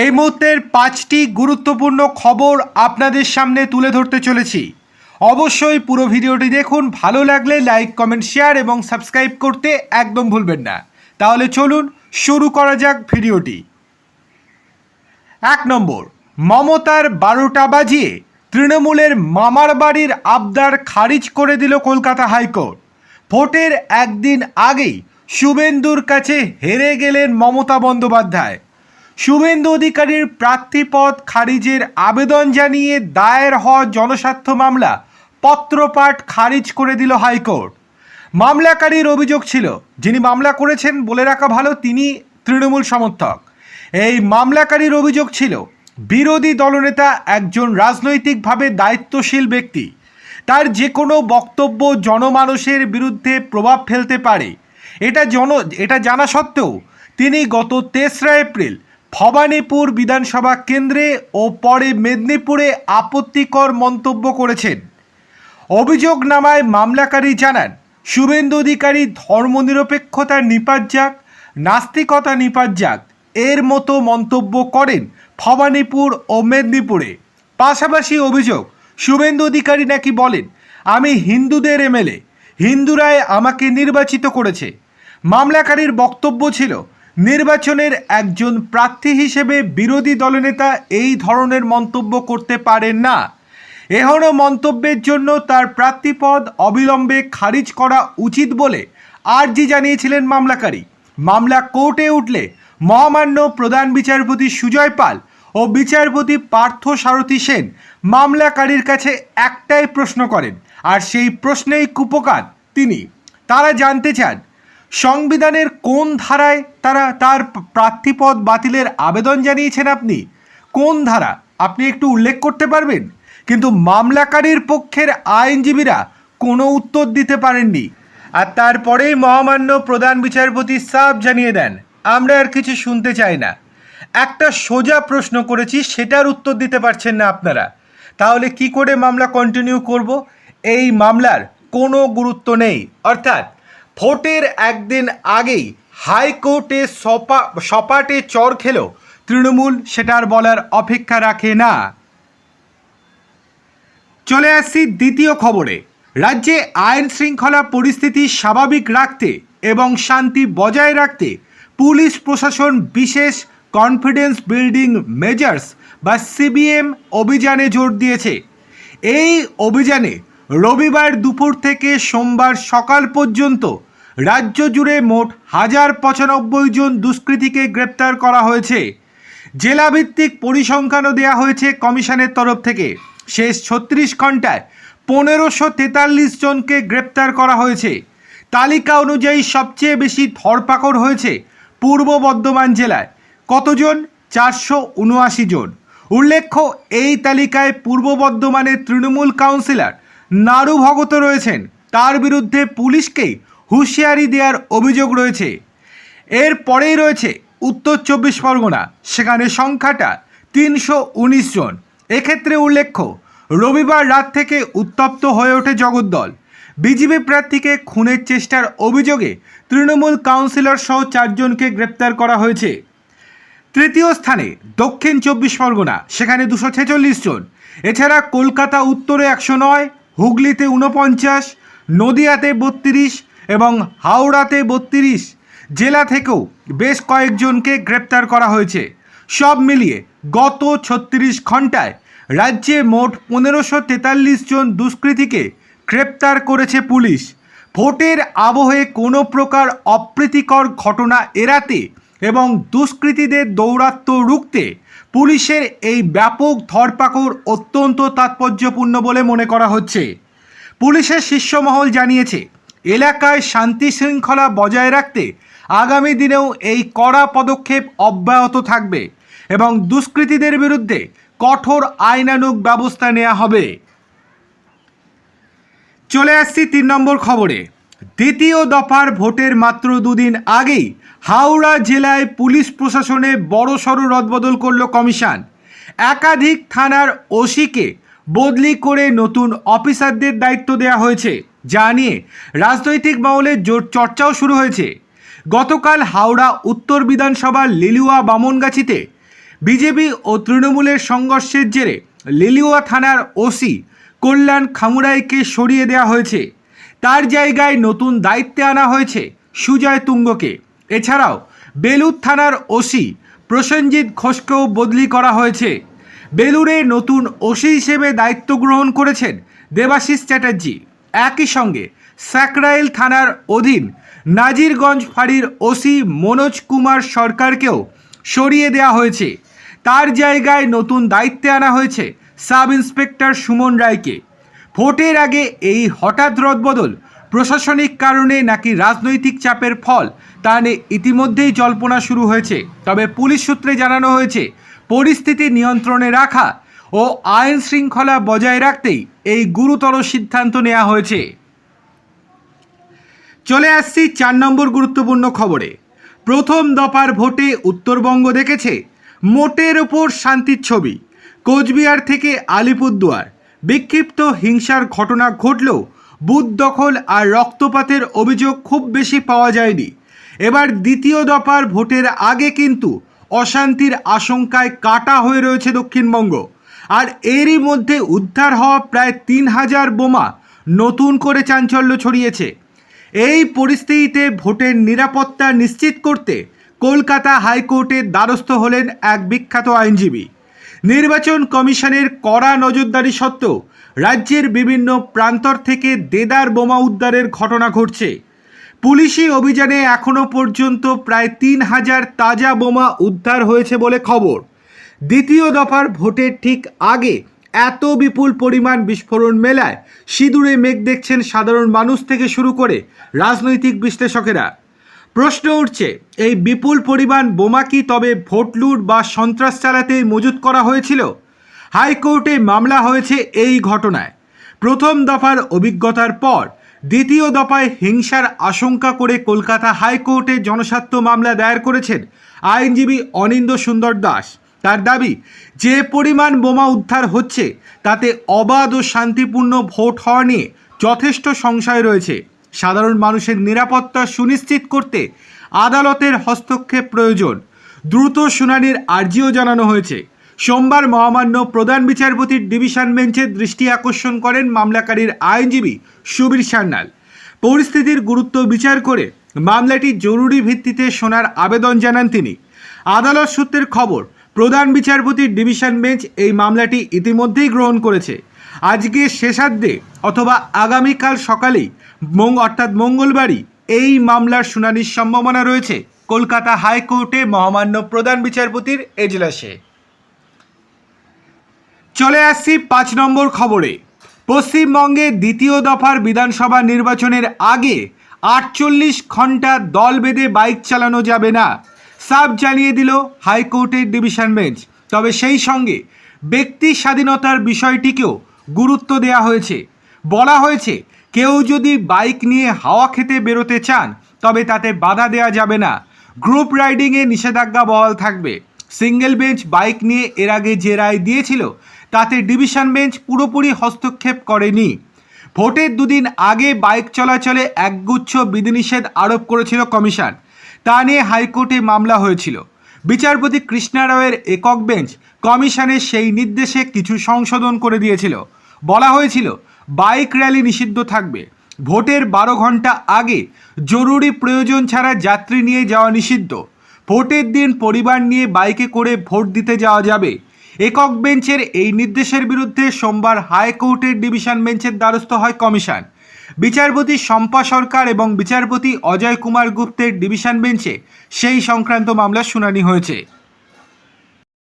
এই মুহূর্তের 5টি গুরুত্বপূর্ণ খবর আপনাদের সামনে তুলে ধরতে চলেছি। অবশ্যই পুরো ভিডিওটি দেখুন, ভালো লাগলে লাইক, কমেন্ট, শেয়ার এবং সাবস্ক্রাইব করতে একদম ভুলবেন না। তাহলে চলুন শুরু করা যাক ভিডিওটি। 1 নম্বর, মমতার 12টা বাজিয়ে তৃণমূলের মামার বাড়ির আবদার খারিজ করে দিল কলকাতা হাইকোর্ট। ভোটের একদিন আগেই শুভেন্দুর কাছে হেরে গেলেন মমতা বন্দ্যোপাধ্যায়। শুভেন্দু অধিকারীর প্রার্থীপদ খারিজের আবেদন জানিয়ে দায়ের হওয়া জনস্বার্থ মামলা পত্রপাঠ খারিজ করে দিল হাইকোর্ট। মামলাকারীর অভিযোগ ছিল, যিনি মামলা করেছেন বলে রাখা ভালো, তিনি তৃণমূল সমর্থক। এই মামলাকারীর অভিযোগ ছিল, বিরোধী দলনেতা একজন রাজনৈতিকভাবে দায়িত্বশীল ব্যক্তি, তার যে কোনো বক্তব্য জনমানুষের বিরুদ্ধে প্রভাব ফেলতে পারে। এটা জানা সত্ত্বেও তিনি গত 3রা এপ্রিল ভবানীপুর বিধানসভা কেন্দ্রে ও পরে মেদিনীপুরে আপত্তিকর মন্তব্য করেছেন। অভিযোগনামায় মামলাকারী জানান, শুভেন্দু অধিকারী ধর্মনিরপেক্ষতা নিপাত যাক, নাস্তিকতা নিপাত যাক এর মতো মন্তব্য করেন ভবানীপুর ও মেদিনীপুরে। পাশাপাশি অভিযোগ, শুভেন্দু অধিকারী নাকি বলেন, আমি হিন্দুদের এমএলএ, হিন্দুরাই আমাকে নির্বাচিত করেছে। মামলাকারীর বক্তব্য ছিল, নির্বাচনের একজন প্রার্থী হিসেবে বিরোধী দলনেতা এই ধরনের মন্তব্য করতে পারেন না। এহেন মন্তব্যের জন্য তার প্রার্থীপদ অবিলম্বে খারিজ করা উচিত বলে আর্জি জানিয়েছিলেন মামলাকারী। মামলা কোর্টে উঠলে মহামান্য প্রধান বিচারপতি সুজয় পাল ও বিচারপতি পার্থ সারথী সেন মামলাকারীর কাছে একটাই প্রশ্ন করেন, আর সেই প্রশ্নেই কুপকার তিনি। তারা জানতে চান, সংবিধানের কোন ধারায় তার প্রার্থীপদ বাতিলের আবেদন জানিয়েছেন আপনি? কোন ধারা আপনি একটু উল্লেখ করতে পারবেন? কিন্তু মামলাকারীর পক্ষের আইনজীবীরা কোনো উত্তর দিতে পারেননি। আর তারপরেই মহামান্য প্রধান বিচারপতি সাফ জানিয়ে দেন, আমরা আর কিছু শুনতে চাই না। একটা সোজা প্রশ্ন করেছি, সেটার উত্তর দিতে পারছেন না আপনারা, তাহলে কি করে মামলা কন্টিনিউ করব? এই মামলার কোনো গুরুত্ব নেই। অর্থাৎ ভোটের একদিন আগেই হাইকোর্টে সপাটে চর খেল তৃণমূল, সেটার বলার অপেক্ষা রাখে না। চলে আসছি দ্বিতীয় খবরে। রাজ্যে আইন শৃঙ্খলা পরিস্থিতি স্বাভাবিক রাখতে এবং শান্তি বজায় রাখতে পুলিশ প্রশাসন বিশেষ কনফিডেন্স বিল্ডিং মেজার্স বা সিবিএম অভিযানে জোর দিয়েছে। এই অভিযানে রবিবার দুপুর থেকে সোমবার সকাল পর্যন্ত রাজ্য জুড়ে মোট 1095 জন দুষ্কৃতীকে গ্রেপ্তার করা হয়েছে। জেলাভিত্তিক পরিসংখ্যানও দেওয়া হয়েছে কমিশনের তরফ থেকে। শেষ 36 ঘন্টায় 1543 জনকে গ্রেপ্তার করা হয়েছে। তালিকা অনুযায়ী সবচেয়ে বেশি ধরপাকড় হয়েছে পূর্ব বর্ধমান জেলায়। কতজন? 479 জন। উল্লেখ্য, এই তালিকায় পূর্ব বর্ধমানের তৃণমূল কাউন্সিলর নারু ভগত রয়েছেন। তার বিরুদ্ধে পুলিশকেই হুঁশিয়ারি দেওয়ার অভিযোগ রয়েছে। এর পরেই রয়েছে উত্তর 24 পরগনা, সেখানে সংখ্যাটা 319 জন। এক্ষেত্রে উল্লেখ্য, রবিবার রাত থেকে উত্তপ্ত হয়ে ওঠে জগদ্দল। বিজেপি প্রার্থীকে খুনের চেষ্টার অভিযোগে তৃণমূল কাউন্সিলর সহ 4 জনকে গ্রেপ্তার করা হয়েছে। তৃতীয় স্থানে দক্ষিণ 24 পরগনা, সেখানে 246 জন। এছাড়া কলকাতা উত্তরে 109, হুগলিতে 49, নদিয়াতে 32 এবং হাওড়াতে 32 জেলা থেকেও বেশ কয়েকজনকে গ্রেপ্তার করা হয়েছে। সব মিলিয়ে গত 36 ঘন্টায় রাজ্যে মোট 1543 জন দুষ্কৃতীকে গ্রেপ্তার করেছে পুলিশ। ভোটের আবহে কোনো প্রকার অপ্রীতিকর ঘটনা এড়াতে এবং দুষ্কৃতীদের দৌরাত্ম্য রুখতে পুলিশের এই ব্যাপক ধরপাকড় অত্যন্ত তাৎপর্যপূর্ণ বলে মনে করা হচ্ছে। পুলিশের শীর্ষমহল জানিয়েছে, এলাকায় শান্তি শৃঙ্খলা বজায় রাখতে আগামী দিনেও এই কড়া পদক্ষেপ অব্যাহত থাকবে এবং দুষ্কৃতীদের বিরুদ্ধে কঠোর আইনানুগ ব্যবস্থা নেওয়া হবে। চলে আসছি 3 নম্বর খবরে। দ্বিতীয় দফার ভোটের মাত্র 2 দিন আগেই হাওড়া জেলায় পুলিশ প্রশাসনে বড়সড় রদবদল করল কমিশন। একাধিক থানার ওসিকে বদলি করে নতুন অফিসারদের দায়িত্ব দেওয়া হয়েছে, যা নিয়ে রাজনৈতিক মহলে জোর চর্চাও শুরু হয়েছে। গতকাল হাওড়া উত্তর বিধানসভার লিলুয়া বামনগাছিতে বিজেপি ও তৃণমূলের সংঘর্ষের জেরে লিলুয়া থানার ওসি কল্যাণ খামুরাইকে সরিয়ে দেওয়া হয়েছে। তার জায়গায় নতুন দায়িত্বে আনা হয়েছে সুজয় তুঙ্গকে। এছাড়াও বেলুর থানার ওসি প্রসেনজিৎ ঘোষকেও বদলি করা হয়েছে। বেলুরে নতুন ওসি হিসেবে দায়িত্ব গ্রহণ করেছেন দেবাশিস চ্যাটার্জি। একই সঙ্গে সাকরাইল থানার অধীন নাজিরগঞ্জ ফাঁড়ির ওসি মনোজ কুমার সরকারকেও সরিয়ে দেওয়া হয়েছে। তার জায়গায় নতুন দায়িত্বে আনা হয়েছে সাব ইন্সপেক্টর সুমন রায়কে। ভোটের আগে এই হঠাৎ রদবদল প্রশাসনিক কারণে নাকি রাজনৈতিক চাপের ফল তা নিয়ে ইতিমধ্যেই জল্পনা শুরু হয়েছে। তবে পুলিশ সূত্রে জানানো হয়েছে পরিস্থিতি নিয়ন্ত্রণে রাখা ও আইন শৃঙ্খলা বজায় রাখতেই এই গুরুতর সিদ্ধান্ত নেওয়া হয়েছে। চলে আসছি 4 নম্বর গুরুত্বপূর্ণ খবরে। প্রথম দফার ভোটে উত্তরবঙ্গ দেখেছে মোটের ওপর শান্তির ছবি। কোচবিহার থেকে আলিপুরদুয়ার বিক্ষিপ্ত হিংসার ঘটনা ঘটলেও বুথ দখল আর রক্তপাতের অভিযোগ খুব বেশি পাওয়া যায়নি। এবার দ্বিতীয় দফার ভোটের আগে কিন্তু অশান্তির আশঙ্কায় কাটা হয়ে রয়েছে দক্ষিণবঙ্গ। আর এরই মধ্যে উদ্ধার হওয়া প্রায় 3000 বোমা নতুন করে চাঞ্চল্য ছড়িয়েছে। এই পরিস্থিতিতে ভোটের নিরাপত্তা নিশ্চিত করতে কলকাতা হাইকোর্টের দ্বারস্থ হলেন এক বিখ্যাত আইনজীবী। নির্বাচন কমিশনের কড়া নজরদারি সত্ত্বেও রাজ্যের বিভিন্ন প্রান্তর থেকে দেদার বোমা উদ্ধারের ঘটনা ঘটছে। পুলিশি অভিযানে এখনও পর্যন্ত প্রায় 3000 তাজা বোমা উদ্ধার হয়েছে বলে খবর। দ্বিতীয় দফার ভোটের ঠিক আগে এত বিপুল পরিমাণ বিস্ফোরণ মেলায় সিঁদুরে মেঘ দেখছেন সাধারণ মানুষ থেকে শুরু করে রাজনৈতিক বিশ্লেষকেরা। প্রশ্ন উঠছে, এই বিপুল পরিমাণ বোমা কি তবে ভোট লুট বা সন্ত্রাস চালাতেই মজুত করা হয়েছিল? হাইকোর্টে মামলা হয়েছে এই ঘটনায়। প্রথম দফার অভিজ্ঞতার পর দ্বিতীয় দফায় হিংসার আশঙ্কা করে কলকাতা হাইকোর্টে জনস্বার্থ মামলা দায়ের করেছেন আইনজীবী অনিন্দ সুন্দর দাস। তার দাবি, যে পরিমাণ বোমা উদ্ধার হচ্ছে তাতে অবাধ ও শান্তিপূর্ণ ভোট হওয়া নিয়ে যথেষ্ট সংশয় রয়েছে। সাধারণ মানুষের নিরাপত্তা সুনিশ্চিত করতে আদালতের হস্তক্ষেপ প্রয়োজন। দ্রুত শুনানির আর্জিও জানানো হয়েছে। সোমবার মহামান্য প্রধান বিচারপতির ডিভিশন বেঞ্চের দৃষ্টি আকর্ষণ করেন মামলাকারীর আইনজীবী সুবীর সান্যাল। পরিস্থিতির গুরুত্ব বিচার করে মামলাটি জরুরি ভিত্তিতে শোনার আবেদন জানান তিনি। আদালত সূত্রের খবর, প্রধান বিচারপতির ডিভিশন বেঞ্চ এই মামলাটি ইতিমধ্যেই গ্রহণ করেছে। আজকে শেষার্ধে অথবা আগামীকাল সকালেই অর্থাৎ মঙ্গলবারই এই মামলার শুনানির সম্ভাবনা রয়েছে কলকাতা হাইকোর্টে মহামান্য প্রধান বিচারপতির এজলাসে। চলে আসছি 5 নম্বর খবরে। পশ্চিমবঙ্গে দ্বিতীয় দফার বিধানসভা নির্বাচনের আগে 48 ঘন্টা দল বেঁধে বাইক চালানো যাবে না, সাফ জানিয়ে দিল হাইকোর্টের ডিভিশন বেঞ্চ। তবে সেই সঙ্গে ব্যক্তি স্বাধীনতার বিষয়টিকেও গুরুত্ব দেওয়া হয়েছে। বলা হয়েছে, কেউ যদি বাইক নিয়ে হাওয়া খেতে বেরোতে চান তবে তাতে বাধা দেওয়া যাবে না। গ্রুপ রাইডিংয়ে নিষেধাজ্ঞা বহাল থাকবে। সিঙ্গেল বেঞ্চ বাইক নিয়ে এর আগে যে রায় দিয়েছিল তাতে ডিভিশন বেঞ্চ পুরোপুরি হস্তক্ষেপ করেনি। ভোটের দুদিন আগে বাইক চলাচলে একগুচ্ছ বিধিনিষেধ আরোপ করেছিল কমিশন। তা নিয়ে হাইকোর্টে মামলা হয়েছিল। বিচারপতি কৃষ্ণা রায়ের একক বেঞ্চ কমিশনের সেই নির্দেশে কিছু সংশোধন করে দিয়েছিল। বলা হয়েছিল বাইক র্যালি নিষিদ্ধ থাকবে। ভোটের 12 ঘন্টা আগে জরুরি প্রয়োজন ছাড়া যাত্রী নিয়ে যাওয়া নিষিদ্ধ। ভোটের দিন পরিবার নিয়ে বাইকে করে ভোট দিতে যাওয়া যাবে। একক বেঞ্চের এই নির্দেশের বিরুদ্ধে সোমবার হাইকোর্টের ডিভিশন বেঞ্চের দ্বারস্থ হয় কমিশন। বিচারপতি শম্পা সরকার এবং বিচারপতি অজয় কুমার গুপ্তের ডিভিশন বেঞ্চে সেই সংক্রান্ত মামলার শুনানি হয়েছে।